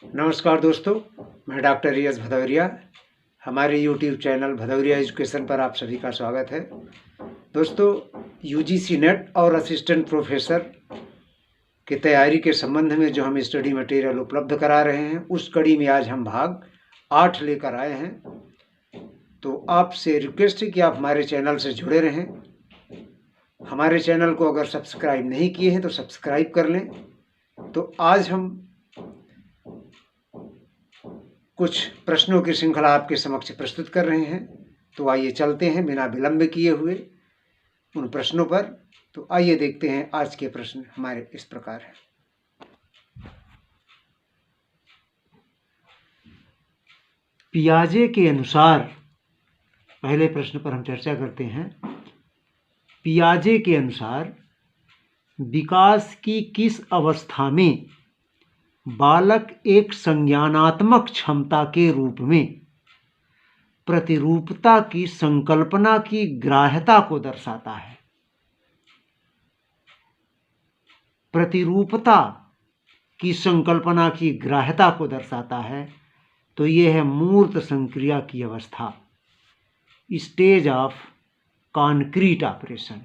नमस्कार दोस्तों, मैं डॉक्टर रियाज भदौरिया। हमारे YouTube चैनल भदौरिया एजुकेशन पर आप सभी का स्वागत है। दोस्तों, UGC नेट और असिस्टेंट प्रोफेसर की तैयारी के संबंध में जो हम स्टडी मटेरियल उपलब्ध करा रहे हैं, उस कड़ी में आज हम भाग 8 लेकर आए हैं। तो आपसे रिक्वेस्ट है कि आप हमारे चैनल से जुड़े रहें। हमारे चैनल को अगर सब्सक्राइब नहीं किए हैं तो सब्सक्राइब कर लें। तो आज हम कुछ प्रश्नों की श्रृंखला आपके समक्ष प्रस्तुत कर रहे हैं। तो आइए चलते हैं बिना विलंब किए हुए उन प्रश्नों पर। तो आइए देखते हैं आज के प्रश्न हमारे इस प्रकार हैं। पियाजे के अनुसार, पहले प्रश्न पर हम चर्चा करते हैं। पियाजे के अनुसार विकास की किस अवस्था में बालक एक संज्ञानात्मक क्षमता के रूप में प्रतिरूपता की संकल्पना की ग्राह्यता को दर्शाता है? प्रतिरूपता की संकल्पना की ग्राह्यता को दर्शाता है। तो यह है मूर्त संक्रिया की अवस्था, स्टेज ऑफ कॉन्क्रीट ऑपरेशन।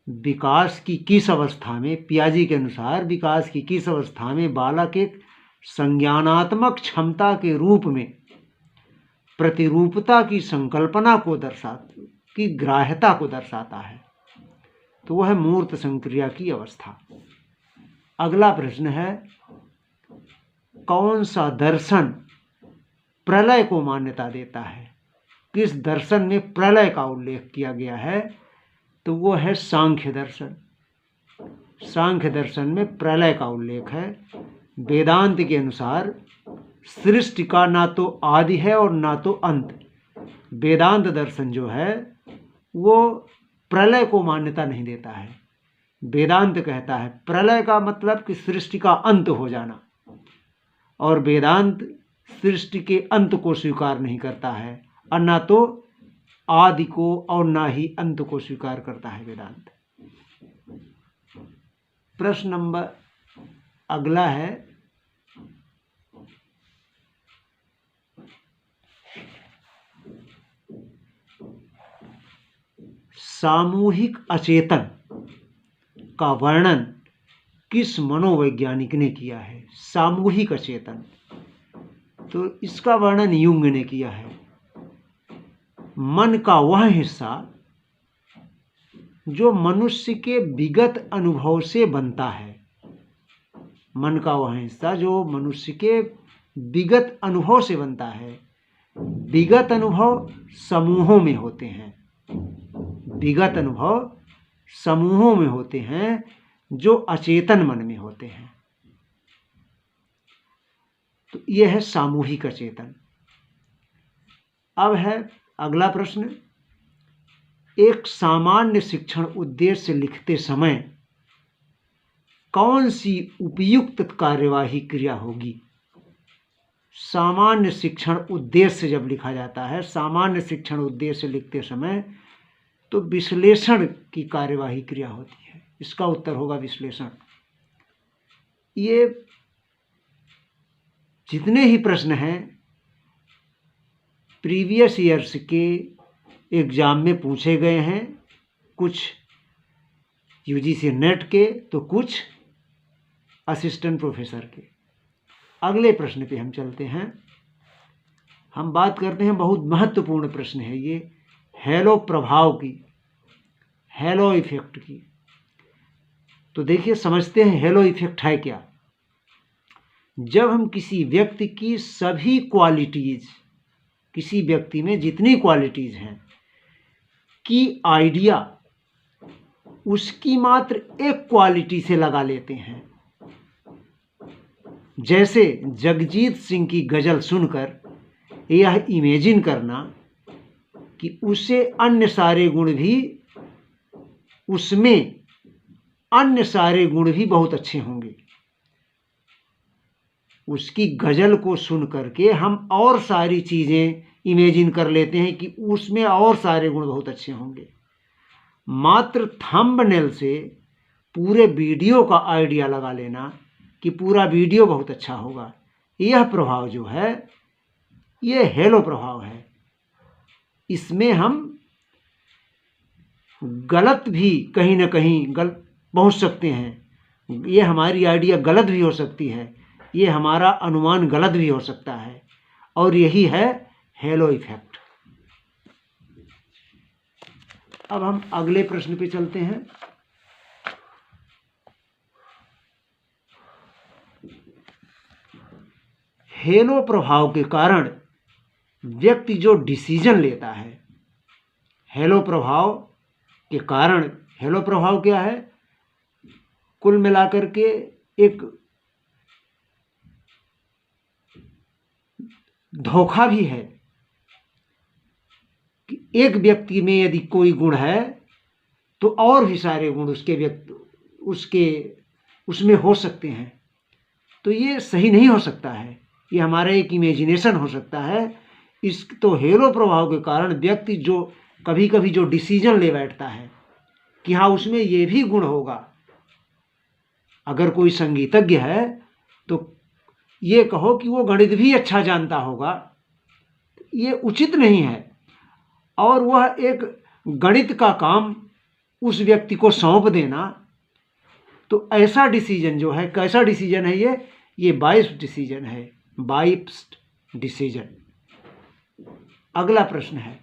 विकास की किस अवस्था में, पियाजे के अनुसार विकास की किस अवस्था में बालक एक संज्ञानात्मक क्षमता के रूप में प्रतिरूपता की संकल्पना को की ग्राह्यता को दर्शाता है? तो वह है मूर्त संक्रिया की अवस्था। अगला प्रश्न है, कौन सा दर्शन प्रलय को मान्यता देता है? किस दर्शन में प्रलय का उल्लेख किया गया है? तो वो है सांख्य दर्शन। सांख्य दर्शन में प्रलय का उल्लेख है। वेदांत के अनुसार सृष्टि का ना तो आदि है और ना तो अंत। वेदांत दर्शन जो है वो प्रलय को मान्यता नहीं देता है। वेदांत कहता है प्रलय का मतलब कि सृष्टि का अंत हो जाना, और वेदांत सृष्टि के अंत को स्वीकार नहीं करता है, और ना तो आदि को और ना ही अंत को स्वीकार करता है वेदांत। प्रश्न नंबर अगला है, सामूहिक अचेतन का वर्णन किस मनोवैज्ञानिक ने किया है? सामूहिक अचेतन, तो इसका वर्णन युंग ने किया है। मन का वह हिस्सा जो मनुष्य के विगत अनुभव से बनता है। मन का वह हिस्सा जो मनुष्य के विगत अनुभव से बनता है। विगत अनुभव समूहों में होते हैं। विगत अनुभव समूहों में होते हैं जो अचेतन मन में होते हैं। तो यह है सामूहिक अचेतन। अब है अगला प्रश्न, एक सामान्य शिक्षण उद्देश्य लिखते समय कौन सी उपयुक्त कार्यवाही क्रिया होगी? सामान्य शिक्षण उद्देश्य जब लिखा जाता है, सामान्य शिक्षण उद्देश्य लिखते समय तो विश्लेषण की कार्यवाही क्रिया होती है। इसका उत्तर होगा विश्लेषण। ये जितने ही प्रश्न हैं प्रीवियस ईयर्स के एग्ज़ाम में पूछे गए हैं, कुछ UGC नेट के तो कुछ असिस्टेंट प्रोफेसर के। अगले प्रश्न पे हम चलते हैं। हम बात करते हैं, बहुत महत्वपूर्ण प्रश्न है ये, हेलो प्रभाव की, हेलो इफेक्ट की। तो देखिए, समझते हैं हेलो इफेक्ट है क्या। जब हम किसी व्यक्ति की सभी क्वालिटीज़, किसी व्यक्ति में जितनी क्वालिटीज़ हैं की आइडिया उसकी मात्र एक क्वालिटी से लगा लेते हैं। जैसे जगजीत सिंह की गज़ल सुनकर यह इमेजिन करना कि उसे अन्य सारे गुण भी, उसमें अन्य सारे गुण भी बहुत अच्छे होंगे। उसकी गज़ल को सुन करके हम और सारी चीज़ें इमेजिन कर लेते हैं कि उसमें और सारे गुण बहुत अच्छे होंगे। मात्र थंबनेल से पूरे वीडियो का आइडिया लगा लेना कि पूरा वीडियो बहुत अच्छा होगा। यह प्रभाव जो है ये हेलो प्रभाव है। इसमें हम गलत भी कहीं ना कहीं गलत पहुंच सकते हैं। ये हमारी आइडिया गलत भी हो सकती है, ये हमारा अनुमान गलत भी हो सकता है, और यही है हेलो इफेक्ट। अब हम अगले प्रश्न पे चलते हैं। हेलो प्रभाव के कारण व्यक्ति जो डिसीजन लेता है, हेलो प्रभाव के कारण, हेलो प्रभाव क्या है? कुल मिलाकर के एक धोखा भी है कि एक व्यक्ति में यदि कोई गुण है तो और भी सारे गुण उसमें हो सकते हैं। तो ये सही नहीं हो सकता है, ये हमारा एक इमेजिनेशन हो सकता है। तो हेलो प्रभाव के कारण व्यक्ति जो कभी कभी जो डिसीजन ले बैठता है कि हाँ उसमें ये भी गुण होगा। अगर कोई संगीतज्ञ है तो ये कहो कि वो गणित भी अच्छा जानता होगा, ये उचित नहीं है। और वह एक गणित का काम उस व्यक्ति को सौंप देना, तो ऐसा डिसीजन जो है, कैसा डिसीजन है ये बाइस्ड डिसीजन है, बाइस्ड डिसीजन। अगला प्रश्न है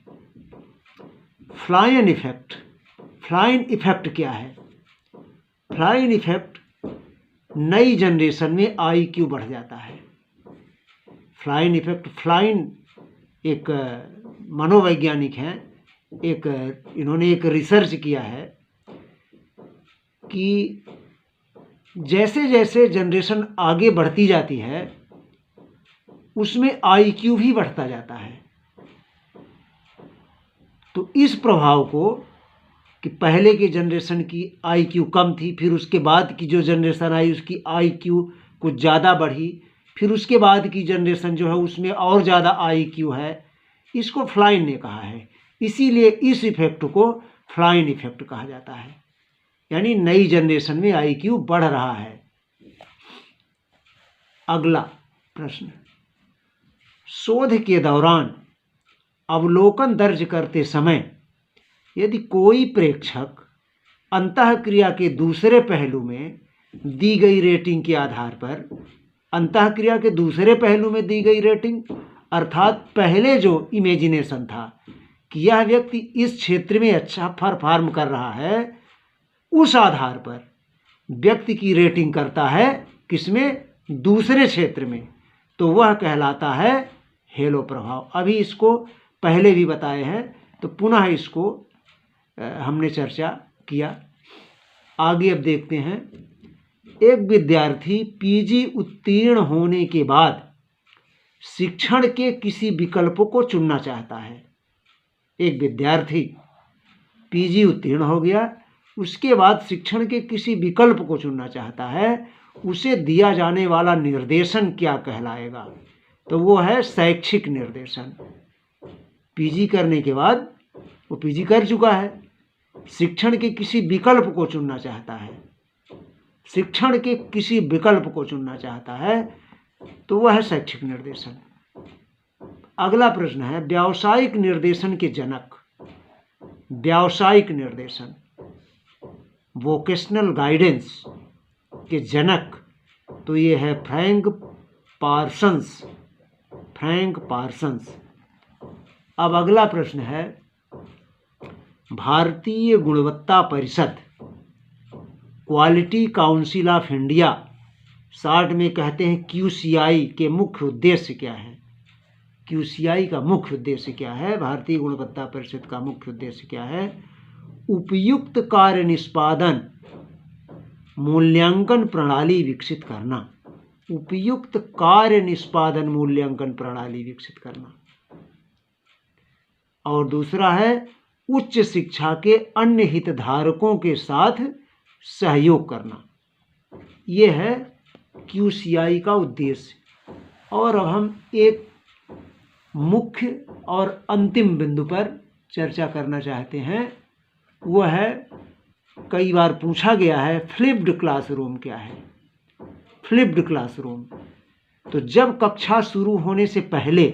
फ्लाइन इफेक्ट। फ्लाइन इफेक्ट क्या है? फ्लाइन इफेक्ट, नई जनरेशन में आईक्यू बढ़ जाता है। फ्लाइन इफेक्ट, फ्लाइन एक मनोवैज्ञानिक हैं, इन्होंने एक रिसर्च किया है कि जैसे जैसे जनरेशन आगे बढ़ती जाती है उसमें आईक्यू भी बढ़ता जाता है। तो इस प्रभाव को कि पहले के जनरेशन की आईक्यू कम थी, फिर उसके बाद की जो जनरेशन आई उसकी आईक्यू कुछ ज़्यादा बढ़ी, फिर उसके बाद की जनरेशन जो है उसमें और ज़्यादा आईक्यू है, इसको फ्लाइन ने कहा है। इसीलिए इस इफेक्ट को फ्लाइन इफेक्ट कहा जाता है, यानी नई जनरेशन में आईक्यू बढ़ रहा है। अगला प्रश्न, शोध के दौरान अवलोकन दर्ज करते समय यदि कोई प्रेक्षक अंतःक्रिया के दूसरे पहलू में दी गई रेटिंग के आधार पर, अंतःक्रिया के दूसरे पहलू में दी गई रेटिंग अर्थात पहले जो इमेजिनेशन था कि यह व्यक्ति इस क्षेत्र में अच्छा परफॉर्म कर रहा है, उस आधार पर व्यक्ति की रेटिंग करता है किसमें? दूसरे क्षेत्र में, तो वह कहलाता है हेलो प्रभाव। अभी इसको पहले भी बताए हैं, तो पुनः इसको हमने चर्चा किया। आगे अब देखते हैं, एक विद्यार्थी पीजी उत्तीर्ण होने के बाद शिक्षण के किसी विकल्प को चुनना चाहता है। एक विद्यार्थी पीजी उत्तीर्ण हो गया, उसके बाद शिक्षण के किसी विकल्प को चुनना चाहता है, उसे दिया जाने वाला निर्देशन क्या कहलाएगा? तो वो है शैक्षिक निर्देशन। पीजी करने के बाद, वो पीजी कर चुका है, शिक्षण के किसी विकल्प को चुनना चाहता है, शिक्षण के किसी विकल्प को चुनना चाहता है, तो वह है शैक्षिक निर्देशन। अगला प्रश्न है व्यावसायिक निर्देशन के जनक। व्यावसायिक निर्देशन, वोकेशनल गाइडेंस के जनक, तो ये है फ्रैंक पार्सन्स। Frank Parsons. अब अगला प्रश्न है भारतीय गुणवत्ता परिषद, quality council of India, short में कहते हैं QCI, के मुख्य उद्देश्य क्या है? QCI का मुख्य उद्देश्य क्या है? भारतीय गुणवत्ता परिषद का मुख्य उद्देश्य क्या है? उपयुक्त कार्य निष्पादन मूल्यांकन प्रणाली विकसित करना। उपयुक्त कार्य निष्पादन मूल्यांकन प्रणाली विकसित करना। और दूसरा है उच्च शिक्षा के अन्य हितधारकों के साथ सहयोग करना। यह है QCI का उद्देश्य। और अब हम एक मुख्य और अंतिम बिंदु पर चर्चा करना चाहते हैं, वह है कई बार पूछा गया है फ्लिप्ड क्लासरूम क्या है। फ्लिप्ड क्लासरूम, तो जब कक्षा शुरू होने से पहले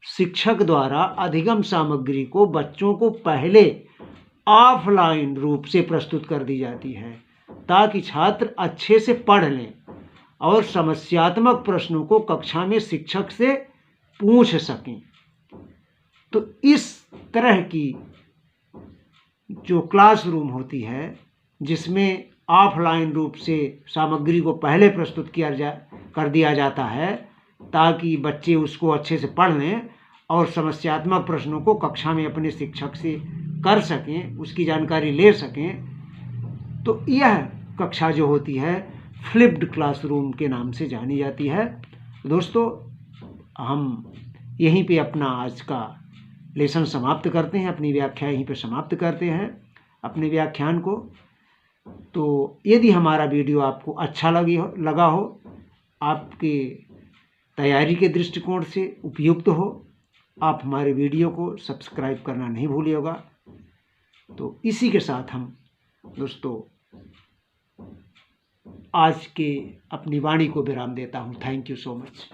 शिक्षक द्वारा अधिगम सामग्री को बच्चों को पहले ऑफलाइन रूप से प्रस्तुत कर दी जाती है ताकि छात्र अच्छे से पढ़ लें और समस्यात्मक प्रश्नों को कक्षा में शिक्षक से पूछ सकें। तो इस तरह की जो क्लासरूम होती है जिसमें ऑफलाइन रूप से सामग्री को पहले प्रस्तुत कर दिया जाता है ताकि बच्चे उसको अच्छे से पढ़ लें और समस्यात्मक प्रश्नों को कक्षा में अपने शिक्षक से कर सकें, उसकी जानकारी ले सकें, तो यह कक्षा जो होती है फ्लिप्ड क्लासरूम के नाम से जानी जाती है। दोस्तों, हम यहीं पे अपना आज का लेसन समाप्त करते हैं, अपनी व्याख्या यहीं पे समाप्त करते हैं अपने व्याख्यान को। तो यदि हमारा वीडियो आपको अच्छा लगा हो, आपके तैयारी के दृष्टिकोण से उपयुक्त हो, आप हमारे वीडियो को सब्सक्राइब करना नहीं भूलिएगा। तो इसी के साथ हम दोस्तों आज के अपनी वाणी को विराम देता हूँ। Thank you so much.